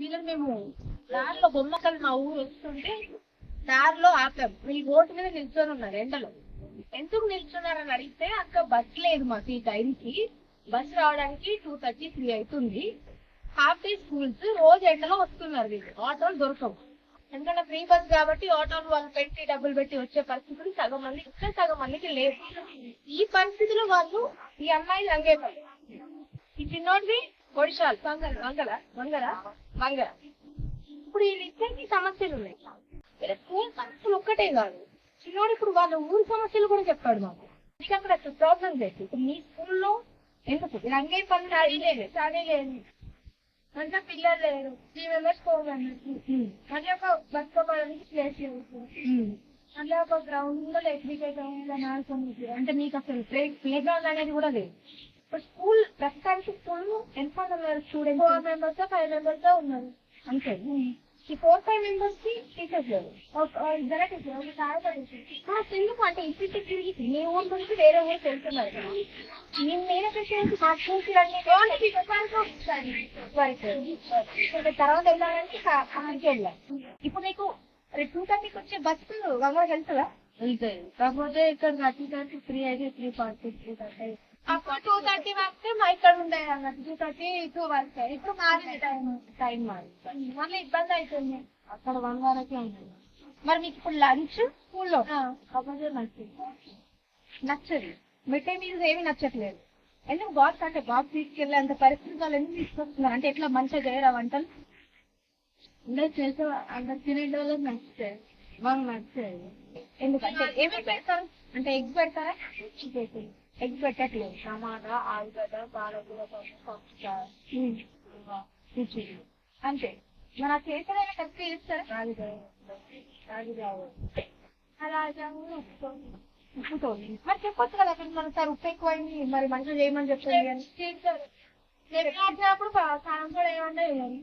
వీళ్ళని మేము దారిలో బొమ్మకల్ మా ఊరు వస్తుంటే దారిలో ఆపాం. వీళ్ళు రోడ్డు మీద నిల్చొని ఉన్నారు ఎండలో. ఎందుకు నిల్చున్నారని అడిగితే అక్క బస్ లేదు మాకు ఈ టైంకి, బస్ రావడానికి 2:30, 3 అవుతుంది. హాఫ్ డే స్కూల్స్, రోజు ఎండలో వస్తున్నారు వీళ్ళు. ఆటోలు దొరకవు, ఎందుకంటే ఫ్రీ బస్ కాబట్టి ఆటోలు వాళ్ళు పెట్టి డబ్బులు పెట్టి వచ్చే పరిస్థితులు సగం మంది ఇంకా సగం మందికి లేవు. ఈ పరిస్థితిలో వాళ్ళు ఈ అమ్మాయిలు అంగేవాళ్ళు. ఈ చిన్నోడిది ఒడిశాలు, మంగళ. ఇప్పుడు వీళ్ళిద్దరికి సమస్యలు ఉన్నాయి. స్కూల్ సమస్యలు ఒక్కటే కాదు, చిన్నోడు ఇప్పుడు వాళ్ళ ఊరి సమస్యలు కూడా చెప్పాడు మాకు. మీకు అక్కడ ప్రాబ్లమ్స్ ఏంటి? ఇప్పుడు మీ స్కూల్లో ఎందుకు రంగే పనులు స్టడీ లేదు అంటే పిల్లలు లేరు, 3 members 4 members, అంటే ఒక బస్ పోవడానికి ప్లేస్ లేదు, అంటే ఒక గ్రౌండ్ లో క్రికెట్ ఆడుకోండి. అంటే మీకు అసలు ప్లే గ్రౌండ్ అనేది కూడా లేదు. ఇప్పుడు స్కూల్ ప్రస్తుతానికి స్కూల్ ఎంతమంది ఉన్నారు స్టూడెంట్స్? 4 members 5 members ఉన్నారు అంతే. ఈ 4-5 members కి టీచర్స్ లేరు, ఇద్దరే టీచర్, ఒక సార్ ఎందుకు అంటే ఇప్పుడు తిరిగి మీ ఊరు నుంచి వేరే ఊరికి వెళ్తున్నారు. నేను తర్వాత వెళ్ళాలంటే అక్కడికి వెళ్ళాం. ఇప్పుడు నీకు 2:30కి వచ్చే బస్సు గంగకి వెళ్తుందా? వెళ్తాయి, కాకపోతే ఇక్కడ 30-30 ఫ్రీ అయితే 3:40, 3:30. అప్పుడు 2:30 వస్తే మా ఇక్కడ ఉండే 2:30, 2 వరకు. ఇప్పుడు మారింది టైం మారింది, మళ్ళీ ఇబ్బంది అవుతుంది. అక్కడ 1 వరకే ఉంటుంది. మరి మీకు ఇప్పుడు లంచ్ స్కూల్లో కాకపోతే నచ్చదు, మిడ్ డే మీల్స్ ఏమి నచ్చట్లేదు. ఎందుకు బాక్స్ అంటే బాక్స్ తీసుకెళ్ళే అంత పరిస్థితి వాళ్ళు ఎందుకు తీసుకొస్తున్నారు? అంటే ఎట్లా మంచిగా చేయరా వంటలు? అందరు చేసే అందరు తినే వాళ్ళకి నచ్చుతాయి, మాకు నచ్చాయి. ఎందుకంటే ఏమేమి పెడతారు అంటే ఎగ్స్ పెడతారా? ఎగ్స్ పెట్టట్లేదు, టమాటా, ఆలుగడ్డ, పాలకూర, అంతే. మన చేసేదైనా కలిపి ఇస్తారా? అలా ఉప్పుతో మరి చెప్పొచ్చు కదా, మన సార్ ఉప్పు ఎక్కువైంది మరి మంచిగా చేయమని చెప్తారు. చెప్పినప్పుడు కారం కూడా ఏమన్నా వేయాలి.